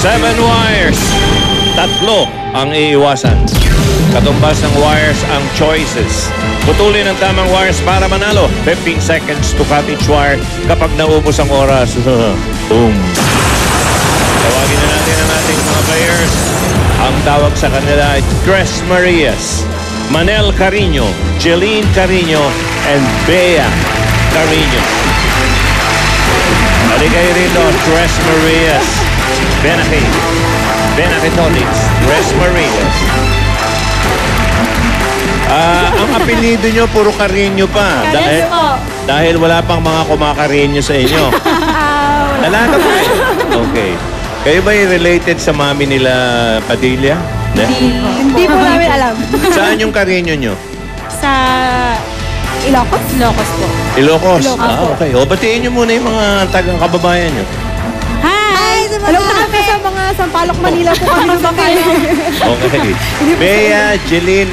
7 wires. 3 ang iiwasan. Katumbas ng wires ang choices. Putulin ang tamang wires para manalo. 15 seconds to cut each wire kapag naubos ang oras. Boom. Tawagin na natin ang ating mga players. Ang tawag sa kanila ay Tres Marias, Manel Carino, Jeline Carino, and Bea Carino. Aligay rito, Tres Marias, Benakitolix, Tres Marias. Ang apelido nyo, puro Carino pa. Dahil wala pang mga kumakarinyo sa inyo. Dalaga po eh. Okay. Kayo ba related sa mami nila Padilla? Hindi po namin alam. Saan yung Carino nyo? Sa Ilocos? Ilocos po. Ilocos? Okay. O, batiin nyo muna yung mga tagang-kababayan nyo. Hi! Alam na kami sa mga Sampaloc, Manila po kami sumakay. Okay. Bea, Jeline.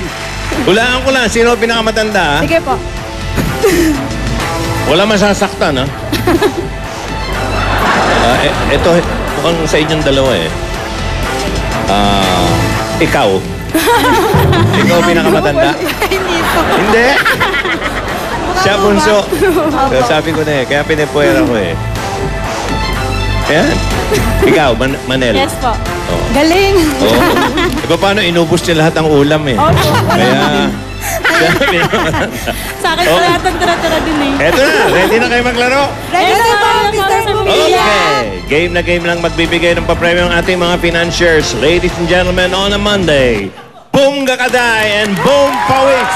Hulaan ko lang. Sino pinakamatanda? Sige po. Wala masasaktan, ha? Ito, mukhang sa inyong dalawa eh. Ikaw. Ikaw pinakamatanda? Hindi po. Hindi. Siya bunso. Pero sabi ko na eh, kaya pinipuera ko eh. Ayan. Ikaw, Manel. Yes po. Oh. Galing. Oh. Iba paano, inubos niya lahat ng ulam eh. Opo. Kaya, Sa akin po lahat ang tira-tira din eh. eto na, ready na kayo maglaro? Ready na po, Mr. Bumilla. Okay. Game lang magbibigay ng papremyo ang ating mga financiers. Ladies and gentlemen, on a Monday, Boom Gakaday and Boom Pawis.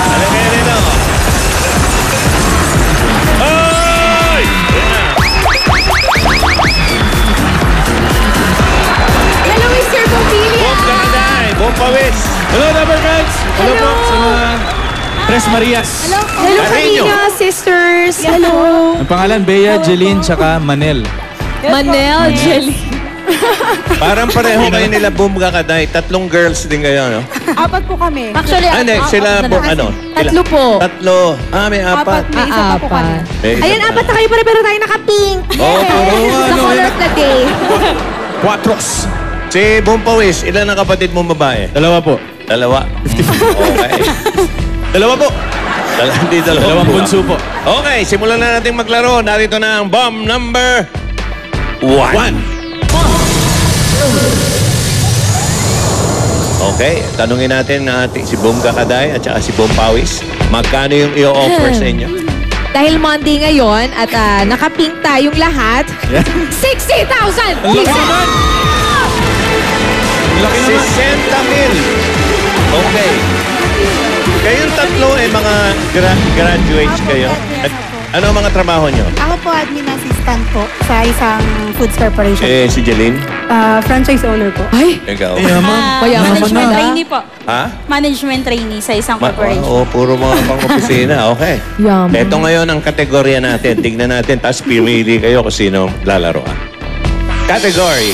Ano kayo nito? Oy! Hello, Mr. Bumilla. Boom Gakaday, Boom Pawis. Hello, Rubber Friends! Hello po sa mga Tres Marias. Hello, Carino. Carino, sisters. Hello. Ang pangalan, Bea, Jeline, tsaka Manel. Manel, Jelly. Parang pareho kayo nila Boom Gakaday. 3 girls din kayo, no? 4 po kami. Actually, Hindi, sila, ano? 3 po. 3. May 4. May isa pa po kami. May isa Ayun, pa. 4 na kayo pero tayo naka-pink. Oh, puro The color of the day. Quatros. Si Boom Pawis, ilan ang kapatid mong babae? 2 po. 2. Okay. 2 po. Hindi 2. Dalawang bunso po. Okay, simulan na natin maglaro. Narito na ang bomb number 1. Okay, tanungin natin na si Boom Gakaday at saka si Boom Pawis. Magkano yung i-offer sa inyo? Dahil Monday ngayon at naka-pink tayong lahat, 60,000! Ang laki naman! Ang laki naman! 60,000. Okay. Kayong 3 ay mga graduates kayo. Ano ang mga trabaho nyo? Ako po, admin assistant po sa isang foods corporation. Si Jeline? Franchise owner po. Ay! Ikaw? Mayaman Management na. trainee po. Ha? Management trainee sa isang corporation. Oo, puro mga pang-opisina. Okay. Yaman. Ito ngayon ang kategorya natin. Tignan natin, tapos pimili kayo kung sino lalaroan. Category.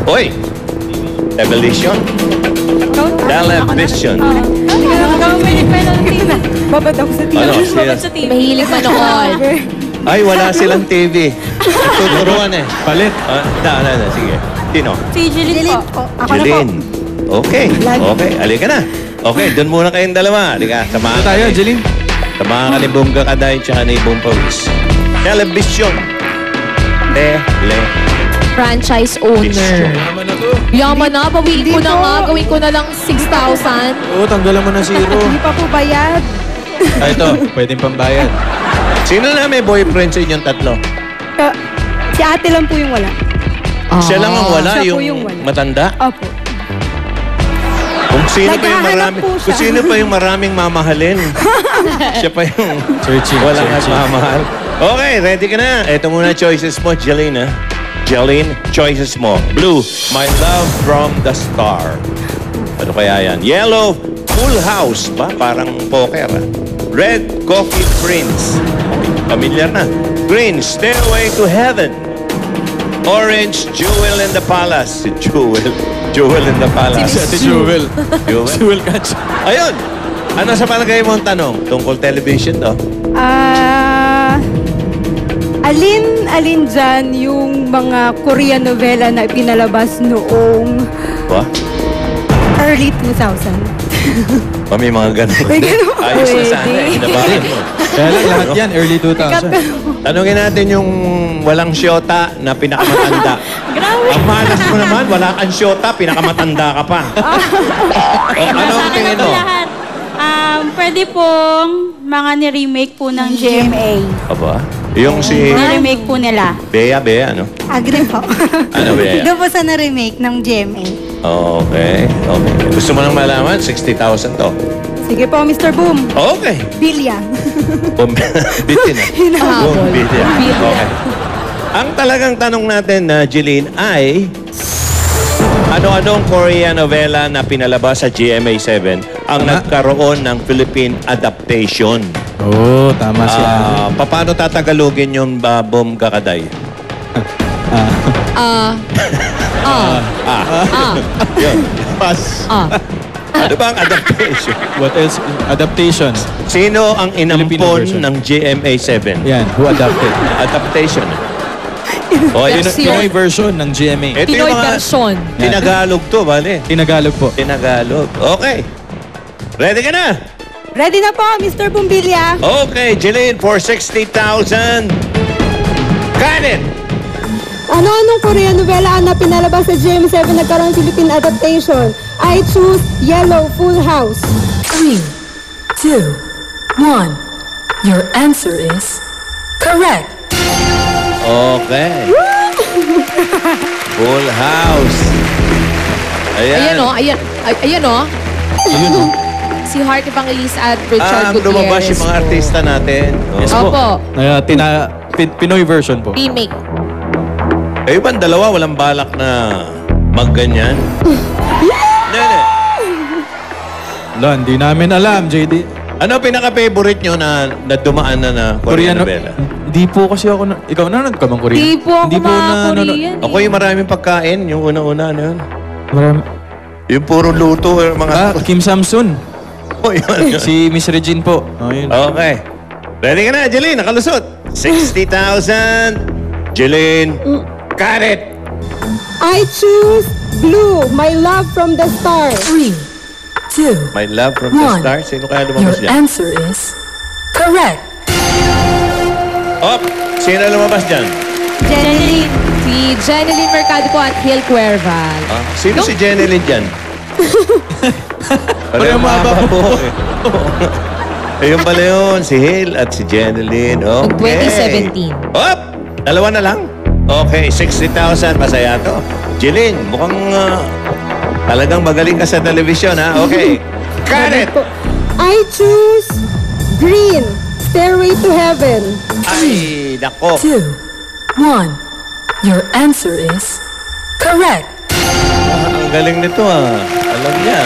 Oy! Evolution. Television. Babad ako sa Ano? Babad sa TV. Mahilig manood. Ay, wala silang TV. Tuturuan eh. Palit. Sige. Sino? Si Jeline po. Ako na po. Jeline. Okay. Okay. Halika na. Okay, doon muna kayong dalawa. Halika, samahan Ito tayo, ka ni- Jeline. Samahan ka ni Boom Gakaday tsaka ni Boom Pawis. Television. Franchise owner. Naman na to. Yaman na, bawiin ko na nga. Gawin ko na lang 6,000. Oo, tanggalan mo na zero. Hindi pa po bayad. Ito, pwedeng pambayad. Sino na may boyfriend sa inyong 3? Si ate lang po yung wala. Siya lang ang wala, siya po yung yung wala. matanda. Opo. Kung sino pa yung Naghahanap maraming, po siya. kung sino pa yung maraming mamahalin. Siya pa yung Searching. walang searching. nagmamahal. Okay, ready ka na. Ito muna choices mo, Jeline. Jeline, choices mo. Blue, My Love from the Star. Ano kaya yan? Yellow, Full House. Parang poker. Red, Coffee Prince. Familiar na. Green, Stairway to Heaven. Orange, Jewel in the Palace. Si Jewel. Jewel in the Palace. Si Ate Jewel. Jewel. Jewel Catch. Ayun. Ano sa palagay mo ang tanong? Tungkol television to? Alin dyan yung mga Korean novela na pinalabas noong Ba? early 2000? May mga ganun. May ganun. Ayos na sana. Pwede. Inabahan mo. Kaya lang lahat yan, early 2000. Tanungin natin yung walang syota na pinakamatanda. Grabe. Ang malas mo naman, wala kang syota, pinakamatanda ka pa. Ano ang tingin mo? Lahat. Pwede pong mga ni-remake po ng GMA. Aba? Yung si Ni-remake po nila. Bea, ano? Agree po. Ano Bea? Doon po sa na-remake ng GMA. Okay. Gusto mo nang malaman? 60,000 to. Sige po, Mr. Boom. Okay. Bilya. Bitin na. Pahabol. Bilya. Okay. Ang talagang tanong natin na Jeline ay ano-anong Korean novela na pinalabas sa GMA7 ang nagkaroon ng Philippine adaptation? Oo, tama si Ate. Paano tatagalogin yung Bom Kakaday? Yun. Pass. Ano ba ang adaptation? What else? Adaptation. Sino ang Filipino inampon version. ng GMA7? Yan, who adapted? Adaptation. O, yun, Version. Pinoy version ng GMA. ito yung Pinoy mga version. Tinagalog to, bale. Tinagalog po. Tinagalog. Okay. Ready ka na? Ready na po, Mr. Boom Bilya. Okay, Jeline, for 60,000. Got it! Ano-anong Korean novela na pinalabas sa GMA7 nagkaroon ng Philippine adaptation? I choose Yellow Full House. 3, 2, 1. Your answer is correct. Okay. Full house. Ayan o, Ayan. ayan o. Ayun, oh. Si Heart Evangelista at Richard Gutierrez. Lumabas yung mga artista natin. Yes Oh. Opo. Pinoy version po. Remake. Kayo ba dalawa walang balak na magganyan? Nene, Wala, hindi namin alam, JD. ano pinaka-favorite nyo na dumaan na Korean novela? Hindi po kasi ako na... Ikaw nanonood ka bang Korean? Di po ako mga nanonood. Korean. Ako yung maraming pagkain, yung una-una na yun. Marami. Yung puro luto, yung mga... Kim Samson. Oh, yun. Si Miss Regine po. Oh, yun. Okay. Ready ka na, Jeline? Nakalusot. 60,000. Jeline, got it. I choose Blue, My Love from the Stars. 3, 2, My love from the One. stars. Sino kaya your lumabas dyan? answer is correct. Op! Sino lumabas dyan? Jenny. Si Jeneline Mercado po at Hill Cuerval. Sino si Jeneline dyan? Pareho mahaba po. Ayun pala yun, si Hale at si Jeneline. Okay. 2017. Op! Dalawa na lang. Okay, 60,000. Masaya to. Jeline, mukhang talagang magaling ka sa television, ha? Okay. Got it! I choose Green, Stairway to Heaven. Ay, nako. 2, 1. Your answer is correct. Ang galing nito, ha? Alam niya.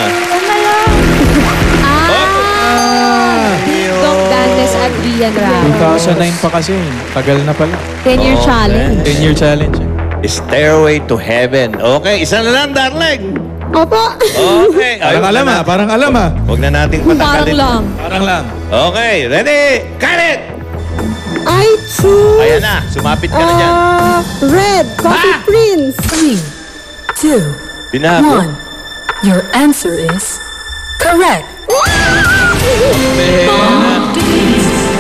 Doc Dantes at Rian Rao. 2009 pa kasi. Tagal na pala. 10-year Okay. challenge. 10-year challenge. Stairway to Heaven. Okay, isa na lang, darling. Opo. Okay. Parang alam ah, parang alam ah. Huwag na nating Parang patakalin. lang. Parang lang. Okay, ready? Got it! I choose Ayan na, sumapit ka na dyan. Red, Coffee Prince. 3, 2, Binago. 1. Your answer is correct.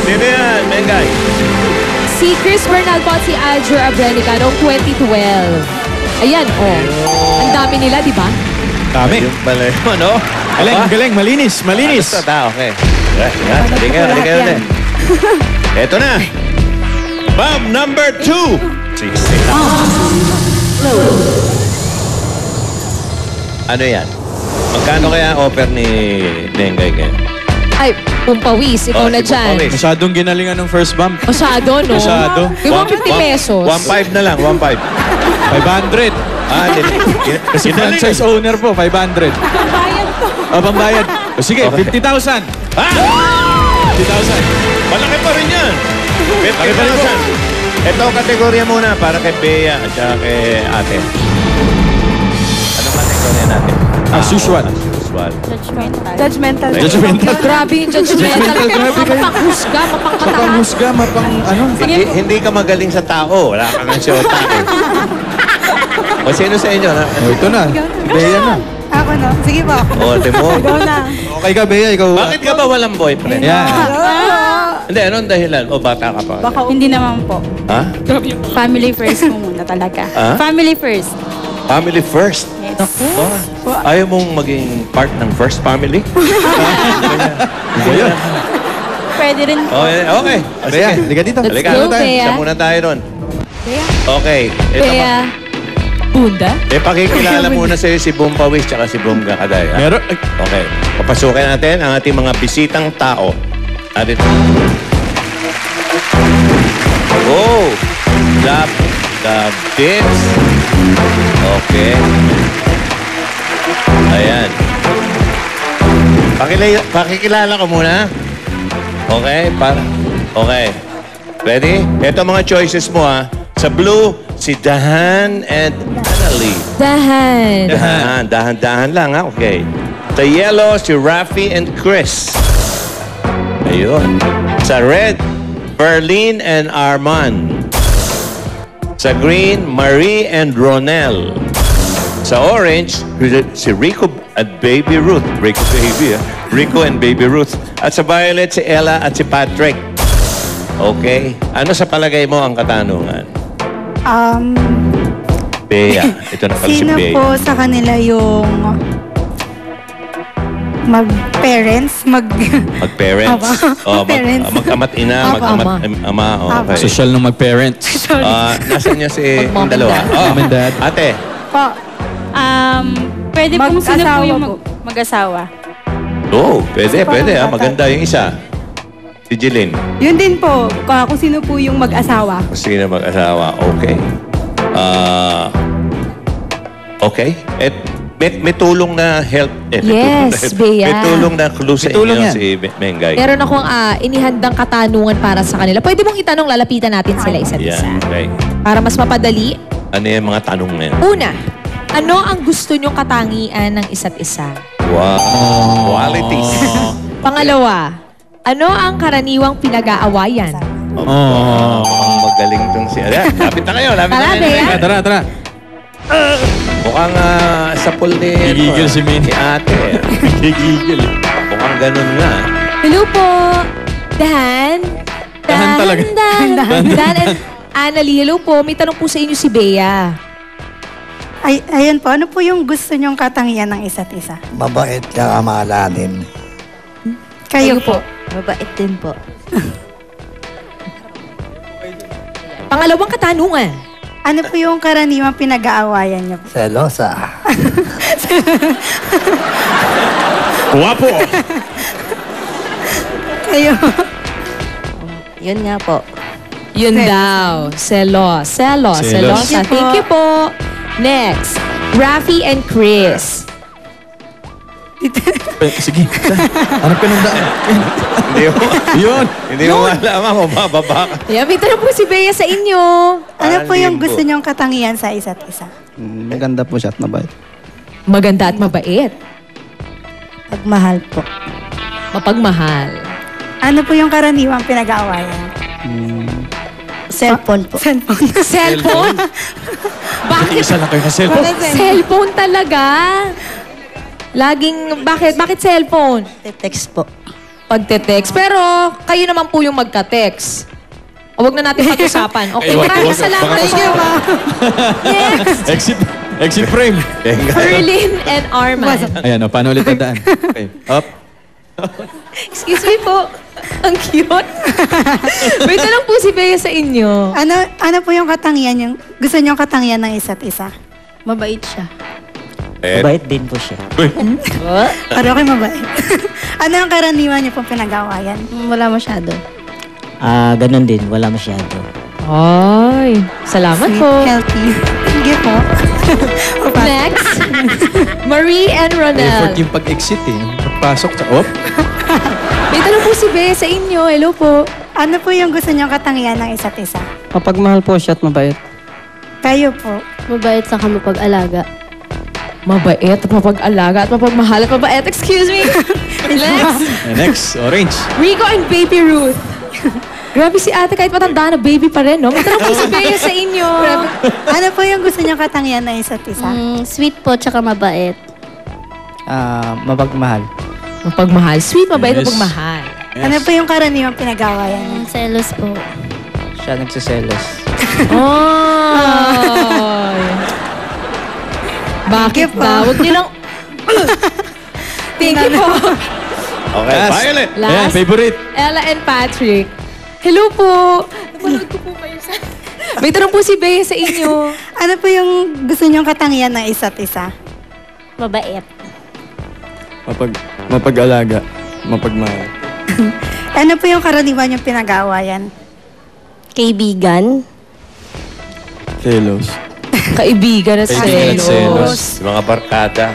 Sino yan, Mengay? Si Chris Bernal po at si Alger Abrenica noong 2012. Ayan, oh. Ang dami nila, di ba? Dami. Yung pala yun, ano? Galing, galing. Malinis, malinis. Ano to? Okay. Yan, halika, halika ulit. Eto na. Bomb number 2. 60. Ano yan? Magkano kaya offer ni Nengay kayo? Ay, pumpawis. Ikaw Oh, na si dyan. Pumpawis. Masyadong ginalingan ng first bump. Masyado, no? Masyado. Di ba 50 pesos? 1.5 na lang, 1.5. 500. Kasi franchise owner po, 500. Pambayad po. Pambayad. O sige, Okay. 50,000. Ha? 50,000. Malaki pa rin yan. Malaki pa rin po. 50,000. Ito kategorya muna para kay Bea at saka kay ate. Anong kategorya natin? As usual. As usual. Judgmental. Judgmental. Judgmental. Grabe yung judgmental. Grabe kayo. Mapanghusga, mapangkataas. Mapanghusga, ano? Hindi ka magaling sa tao. Wala ka ng syota eh. O sino sa inyo? Oh, ito na. Bea na. Ako no? Sige po. O, Timo. Go na. Okay ka, Bea. Ikaw. Bakit ka ba walang boyfriend? Yan. Hindi, anong dahilan? O, bata ka pa? Hindi naman po. Ha? Family first po muna talaga. Ah? Family first. Family first. Yes. Ayaw mong maging part ng first family? Bea. Pwede rin po. Okay. O, Bea, sige. liga dito. Let's Halika. go, Bea. Isa muna tayo ron. Okay. Ito Bea. Bunda. pakikilala muna sa'yo si Boom Pawis tsaka si Boom Gakaday. ha? Meron. Okay. Papasukin natin ang ating mga bisitang tao. Atin. Oh! The bits. Okay. Ayan. Pakikilala ko muna. Okay? Okay. Ready? Ito ang mga choices mo, ha. Sa blue, si Dahan and Annalie. Dahan. Dahan lang, ha? Okay. Sa yellow, si Rafi and Chris. Ayun. Sa red, Berlin and Arman. Sa green, Marie and Ronel. Sa orange, si Rico at Baby Ruth. Rico and Baby Ruth. At sa violet, si Ella at si Patrick. Okay. Ano sa palagay mo ang katanungan? Bea. Ito na pala si Sino Bea. po sa kanila yung mag-parents? Mag-parents. Mag-parents. Mag-ama't ina, mag-ama't ama. Okay. Social ng mag-parents. Nasaan niya si Mag-mom yung dalawa? and Mom and dad. Ate. Po. Pwede pong sino po Mag-asawa yung po. mag-asawa. Pwede. Maganda yung isa. Si Jeline. Yun din po. Kung sino po yung mag-asawa. Gusto na mag-asawa. Okay. Okay. May tulong na help. Yes, Bea. May tulong na clue sa May tulong inyo yan. si Mengay. Meron akong inihandang katanungan para sa kanila. Pwede mong itanong, lalapitan natin sila isa't isa. Yan. Okay. Para mas mapadali. Ano yung mga tanong na yan? Una, ano ang gusto nyong katangian ng isa't isa? Wow. Qualities. Pangalawa, ano ang karaniwang pinag-aawayan? Mukhang magaling tong si... Ayan, lapit na kayo. Tara, Bea. Tara. Mukhang sa pool ni... Gigigil si Min. Ni ate. Gigigil. Mukhang ganun nga. Hello po. Dahan. Dahan talaga. Dahan and Annalie, hello po. May tanong po sa inyo si Bea. Ayun po. Ano po yung gusto nyong katangian ng isa't isa? Mabait ka maalanin. Kayo po. Mabait din po. Pangalawang katanungan. Ano po yung karaniwang pinag-aawayan niyo po? Selosa. Guwapo! Kayo. Yun nga po. Yun daw. Selosa. Selos. Thank you po. Next, Rafi and Chris. Sige. Hanap ka ng daan. Hindi mo. Yun. Hindi mo malaman kung bababa ka. Ayan, may tanong po si Bea sa inyo. Ano po yung Limbo. gusto nyong katangian sa isa't isa? Maganda po siya at mabait. Maganda at mabait. Pagmahal po. Mapagmahal. Ano po yung karaniwang pinag-aawayan? Cellphone po. Cellphone. Cellphone? Bakit? Isa lang kayo na cellphone. Cellphone talaga? Bakit cellphone? Text po. Pagte-text. Pero kayo naman po yung magka-text. O, wag na natin pag-usapan. Okay, maraming salamat. Thank you, ma'am. Next, Exit frame. Berlin and Arman. Ayan, paano ulit ang daan? Okay. Up. Excuse me po. Ang cute. May tanong po si Bea sa inyo. Ano po yung katangian yung gusto nyong katangian ng isa't isa? Mabait siya. Mabait din po siya. Para okay mabait. Ano ang karaniwan niyo pong pinag-aawayan? Wala masyado. Ganun din. Wala masyado. Ay, salamat po. Healthy. Thank you po. Next, Marie and Effort Ronald. yung pag-exit eh. Pagpasok sa... Oh. May tanong po si Bea sa inyo. Hello po. Ano po yung gusto nyong katangian ng isa't isa? Mapagmahal po siya at mabait. Kayo po. Mabait sa kami pag-alaga. Mabait at mapag-alaga at mapagmahal at mabait. Excuse me. Next. Next, orange. Rico and Baby Ruth. Grabe si ate, kahit matanda na, baby pa rin, no? May tanong po si Bea sa inyo. Ano po yung gusto niyong katangian na isa't isa? Sweet po, tsaka mabait. Mapagmahal. Mapagmahal. Sweet, mabait, Yes. mapagmahal. Ano po yung karaniwang pinag-awayan niya? Selos po. Siya nagsiselos. Ay. Bakit ba? Huwag niyo lang... Thank you po. Okay, Last. Violet. Ayan, Last, favorite. Ella and Patrick. Hello po. Napanood ko po kayo sa... May tanong po si Bea sa inyo. Ano po yung gusto niyong katangian ng isa't isa? Mabait. Mapag-alaga. Mapagmahal. Ano po yung karaniwan yung pinag-aawayan? Kaibigan. Selos. Kaibigan at Kaibigan at selos. Mga barkada.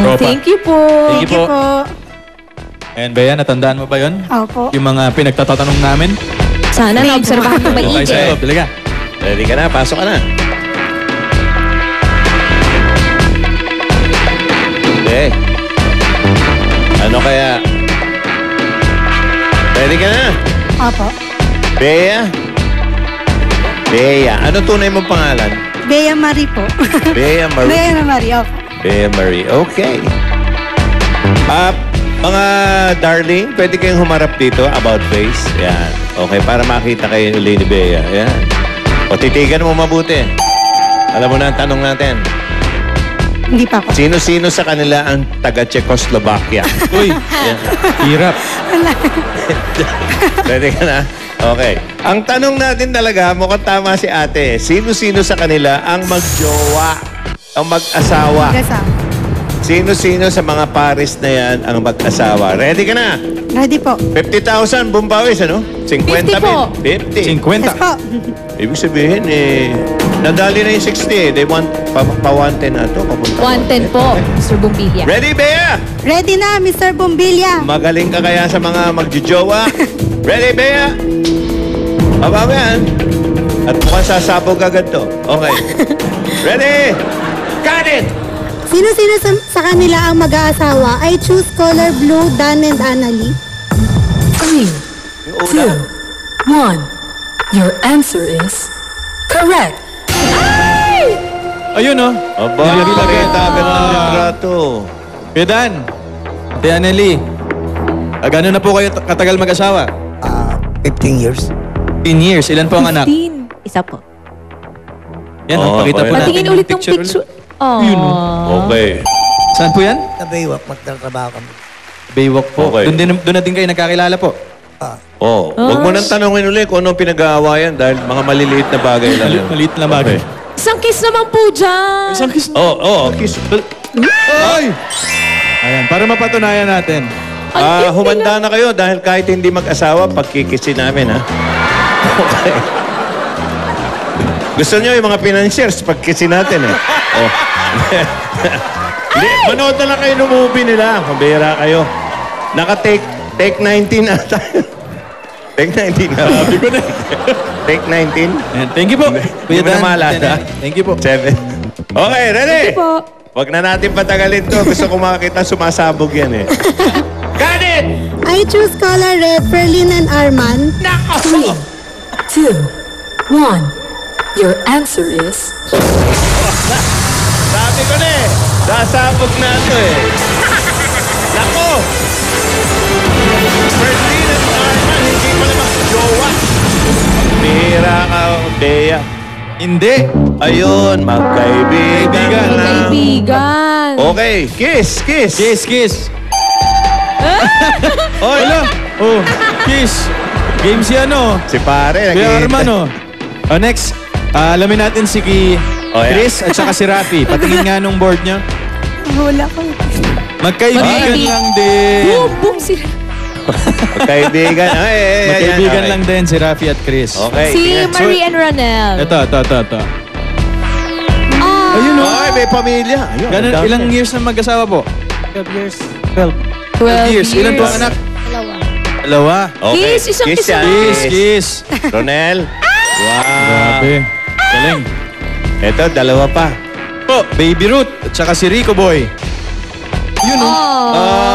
Tropa. Thank you po. Thank you po. Ayan, Bea, natandaan mo ba yun? Opo. Yung mga pinagtatatanong namin? Sana naobserbahan mo Okay maigi. sa'yo, pili ka. Ready ka na? Pasok ka na. Okay. Ano kaya? Ready ka na? Opo. Bea? Bea. Ano tunay mong pangalan? Bea Marie po. Bea Marie. Bea Marie, opo. Bea Marie. Okay. Mga darling, pwede kayong humarap dito, about face. Yan. Okay, para makita kayo uli ni Bea. Yan. O titigan mo mabuti. Alam mo na ang tanong natin. Hindi pa po. Sino-sino sa kanila ang taga-Czechoslovakia? Uy, hirap. Pwede ka na? Okay. Ang tanong natin talaga, mukhang tama si ate. Sino-sino sa kanila ang magjowa? Ang mag-asawa? Kasama. Sino-sino sa mga pares na yan ang mag-asawa? Ready ka na? Ready po. 50,000, bumbawis, ano? 50 50 po. 50. 50. Yes po. Ibig sabihin, nadali na yung 60 eh. They want pa-110 na ito. 110 po, Mr. Bumbilya. Ready, Bea? Ready na, Mr. Bumbilya. Magaling ka kaya sa mga magjojowa? Ready, Bea? Mababa yan. At mukhang sasabog agad to. Okay. Ready? Got it! Sino-sino sa kanila ang mag-aasawa? I choose color blue, Dan and Annalie. 3, 2, 1. Your answer is correct. Ayun, oh. Aba, Nilabilagan. pakita agad ng litrato. Pedan. Ate Anneli. Gano'n na po kayo katagal mag-asawa? 15 years. 10 years. Ilan po ang anak? 15. Isa po. Yan, Oh, pakita po okay. natin Patingin yung ulit ng picture. Oh. Yun, oh. Okay. Saan po yan? Sa Baywalk, magtatrabaho kami. Baywalk po. Okay. Doon na din kayo nagkakilala po. Oh, huwag mo nang tanongin ulit kung anong pinag-aawayan dahil mga maliliit na bagay lang yun. Maliit na bagay. Okay. Isang kiss naman po dyan. Isang kiss. Kiss. Ay! Ayan, para mapatunayan natin. Humanda na kayo dahil kahit hindi mag-asawa, pagkikisin namin, ha? Okay. Gusto nyo yung mga financiers, pagkisin natin, eh. Oh. Hindi, manood na lang kayo ng movie nila. Mabira kayo. Take 19 ata. Take 19 na. Sabi ko na. Take 19. Ayan, thank you po. Hindi mo na maalala. Thank you po. 7. Okay, ready? Thank you po. Huwag na natin patagalin to. Gusto ko makakita sumasabog yan, eh. Got it! I choose color red, Ferlin and Arman. 3, 2, 1. Your answer is Sabi ko na eh. Sasabog na ito eh. Nako! Ferlin at Arman, hindi pala mag-jowa. Bihira ka, Bea. Hindi. Ayun, magkaibigan lang. Kaibigan. Okay, kiss, kiss. Kiss, kiss. Oy, Wala. Oh, kiss. Game si ano. si pare, Kuya Arman, oh. Oh, next. Alamin natin si Oh, yeah. Chris at saka si Rafi. Patingin nga nung board niya. Wala ko. Magkaibigan Magkaibigan. lang din. Boom, boom sila. magkaibigan. Magkaibigan okay. lang din si Rafi at Chris. Okay. Si tingnan. Marie and Ronel. Ito. Ah, Ayun, oh. Ay, may pamilya. Ayun, Ganun, ang dami. ilang years na mag-asawa po? 12 years. 12. 12 years. Ilan po ang anak? Dalawa. Okay. Kiss, isang kiss yan. naman. Kiss. Ronel. Wow. Grabe. Galing. Ito, dalawa pa. po, Baby Ruth at saka si Rico Boy. Yun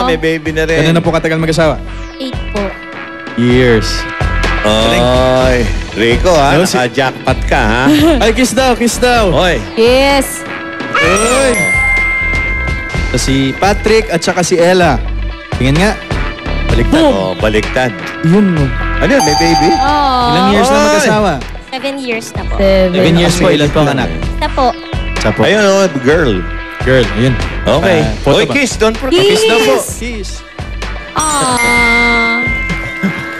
May baby na rin. Gano'n na po katagal mag-asawa? 8 po. Years. Ay, Rico ha, Hello, si- naka-jackpot ka ha. Ay, kiss daw, kiss daw. Hoy, Yes. Uy. Si Patrick at saka si Ella. Tingnan nga. Baliktad. baliktad. Yun. Ano yun, may baby? Ilang years na Ay. mag-asawa? 7 years na po. 7 years po. Ilan po ang anak? Isa po. Isa po. Ayun girl. Girl, ayun. Okay. Photo Hoy, ba? kiss, don't forget. Kiss daw po. Kiss. Kiss. Aww.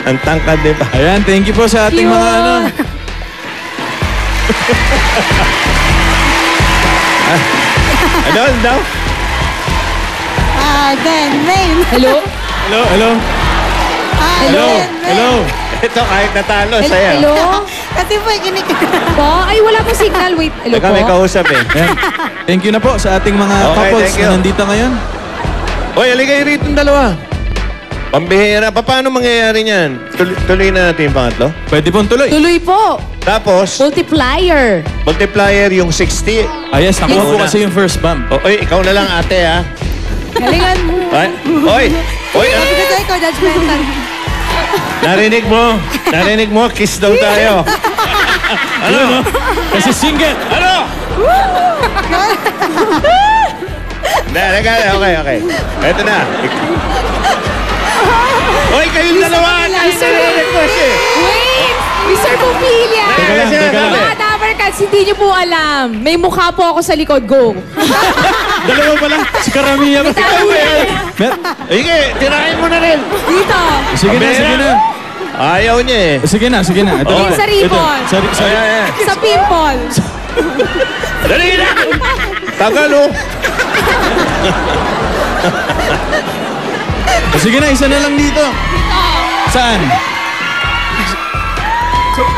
Ang tangkad din pa. Ayan, thank you po sa ating mga Cute. ano. Ano daw? Hello? Hello, hello. Hello, hello. Ito kahit natalo Hello? sa'yo. Hello? Kasi po, kinikilig. Po? Ay, wala po signal. Wait, hello Teka, po? may kausap eh. Ayan. Thank you na po sa ating mga Okay, couples thank you. na nandito ngayon. Hoy, aligay rito yung dalawa. Pambihira. Paano mangyayari niyan? Tuloy na natin yung pangatlo. Pwede pong tuloy. Tuloy po. Tapos, Multiplier. multiplier yung 60. Ah, yes, nakuha po Una. kasi yung first bump. Oy, ikaw na lang ate ha. Galingan mo. Oy, Ito ikaw, judgmental. narinig mo, kiss daw tayo. Ano? Kasi single. Ano? Okay. Ito na. Hoy, kayong dalawa. Narinig mo siya. Wait! Mr. Pupilya! Teka lang, teka lang. Mga Dabarcats, hindi niyo po alam. May mukha po ako sa likod. Go! Dalawa pala. Si Karamiya pa. Sige, tirahin mo na rin. Dito! Sige na, sige na. Ayaw niya eh. Sige na, sige na. Ito, Yung sa ribbon. Ito. Ayan. Sa pimple. Dali na! Tagal oh. Sige na, isa na lang dito. Saan?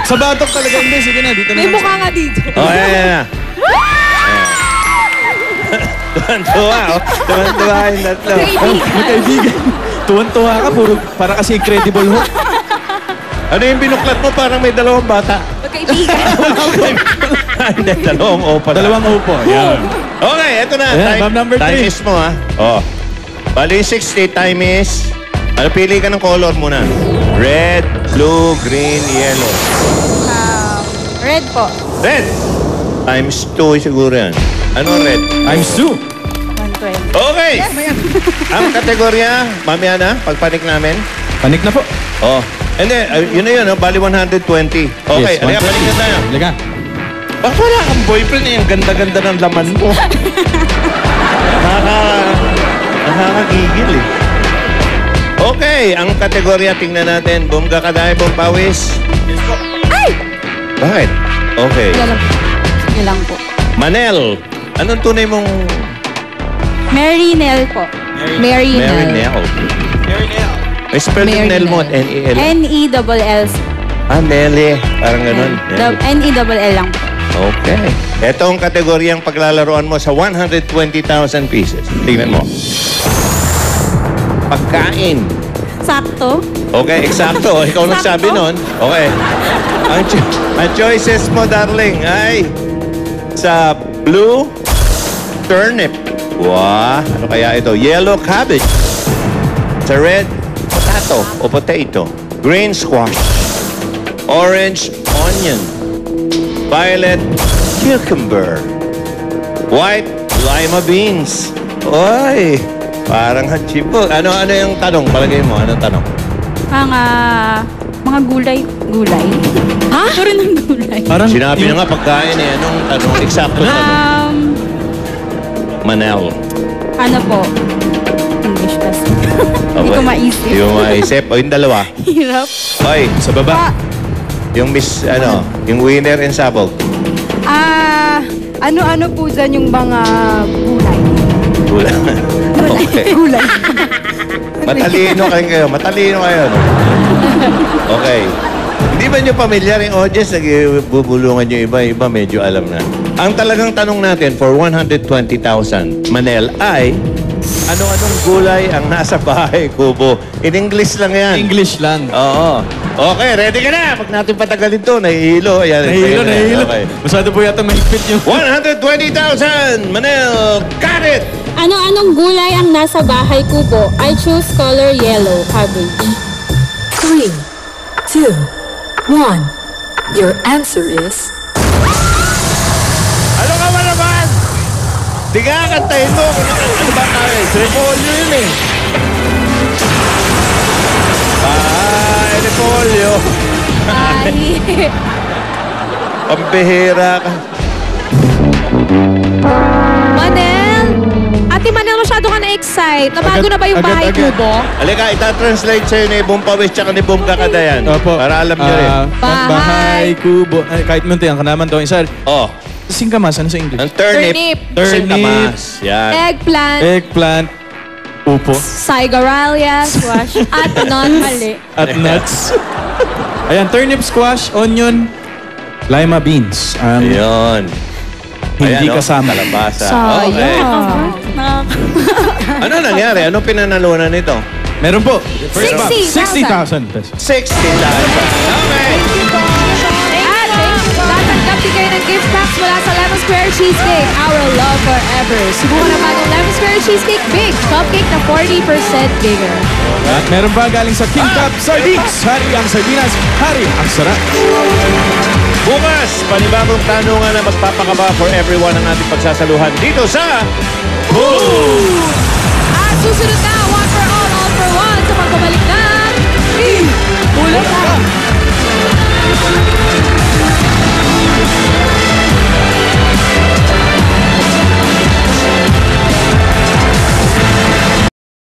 Sa batok talaga. Hindi, sige na. Dito na May lang. mukha nga dito. Ayan. Tuwan-tuwa oh. Tuwan-tuwa yung tatlo. May kaibigan. Tuwan-tuwa ka. Puro, para kasi Incredible Hulk. Ano yung binuklat mo? Parang may dalawang bata. Magkaibigan. Hindi, dalawang opa. Dalawang upo. Yan. Okay, eto na. Ayan, ma'am, number time 3. is mo ha. Oh. Bali 60, time is... Ano, pili ka ng color muna. Red, blue, green, yellow. Red po. Red! Times 2 siguro yan. Ano red? I'm Sue. 120. Okay! Ang kategorya, mamaya na, pagpanik namin. Panik na po. Oh. Hindi, yun na yun, oh, bali 120. Okay, Yes, halika, 120. panik na tayo. Halika. Bakit wala kang boyfriend eh? Ang ganda-ganda ng laman mo. Nakakagigil eh. Okay, ang kategorya, tingnan natin. Bumga ka dahil, bumpawis. Ay! Bakit? Okay. Sige lang po. Manel, anong tunay mong Mary Nell po. Mary Mary Nell. Nell? May spell yung Mary Nell mo, Nell. N-E-L. N-E-L-L. Nelly. Parang ganun. Nelly. N-E-L-L lang po. Okay. Ito ang kategoryang paglalaroan mo sa 120,000 pieces. Tingnan mo. Pagkain. Sakto. Okay, eksakto. Ikaw nagsabi nun. Okay. Ang choices mo, darling, ay sa blue turnip. Wow. Ano kaya ito? Yellow cabbage. Sa red potato o potato. Green squash. Orange onion. Violet cucumber. White lima beans. Oy, parang hachipo. Ano yung tanong? Palagay mo, anong tanong? Mga gulay. Gulay? Ha? Turo ng gulay. Parang Sinabi na nga pagkain eh. Anong tanong? Eksakto tanong. Manel. Ano po? English kasi. Hindi ko maisip. Hindi mo maisip. O yung dalawa. Hirap. Oy, sa baba. Yung yung winner in sabog. Ano-ano po dyan yung mga gulay? Gula. Okay. Gulay. Matalino kayo. Matalino kayo. No? Okay. Hindi ba nyo pamilyar yung audience? Nagbubulungan yung iba medyo alam na. Ang talagang tanong natin for 120,000, Manel, ay Ano-anong gulay ang nasa bahay kubo? In English lang yan. English lang. Oo. Okay, ready ka na? Pag natin patagalin to, nahihilo. Ayan, Nahihilo. Okay. Masyado po yata mahigpit yung... 120,000! Manel, got it! Ano-anong gulay ang nasa bahay kubo? I choose color yellow, cabbage. 3, 2, 1. Your answer is Ano ka ba naman? Di nga, kantahin mo. Ano ba tayo? Repolyo yun eh. Ay, repolyo. Ay. Pambihira ka. Manel! Ate Manel, masyado ka na-excite. Nabago na ba yung bahay Agad. kubo? Halika, ita-translate sa'yo ni Boom Pawis tsaka ni Boom Kakadayan. Opo. Para alam nyo rin. Bahay. Kubo. Ay, kahit munti ang kanaman daw. Sir, Oh, singkamas. Ano sa English? ang turnip. Turnip. Singkamas. Yan. Eggplant. Eggplant. Upo. Saigoralia. Squash. At nuts. Mali. At nuts. Ayan, turnip, squash, onion, lima beans. Ayun. Hindi Ayan, oh, kasama. Kalabasa. Sayang. Okay. Ano nangyari? Anong pinanalunan nito? Meron po. 60,000. 60,000 pesos. 60,000. Okay. At tatanggap din kayo ng gift packs mula sa Lemon Square Cheesecake. Our love forever. Subukan na bagong Lemon Square Cheesecake Big. Cupcake na 40% bigger. At meron pa galing sa King Cup Sardines. Hari ang sardinas. Hari ang sarap. Bukas, panibagong tanungan na magpapakaba for everyone ang ating pagsasaluhan dito sa At susunod na, one for all for one sa pagbabalik ng Bulaga.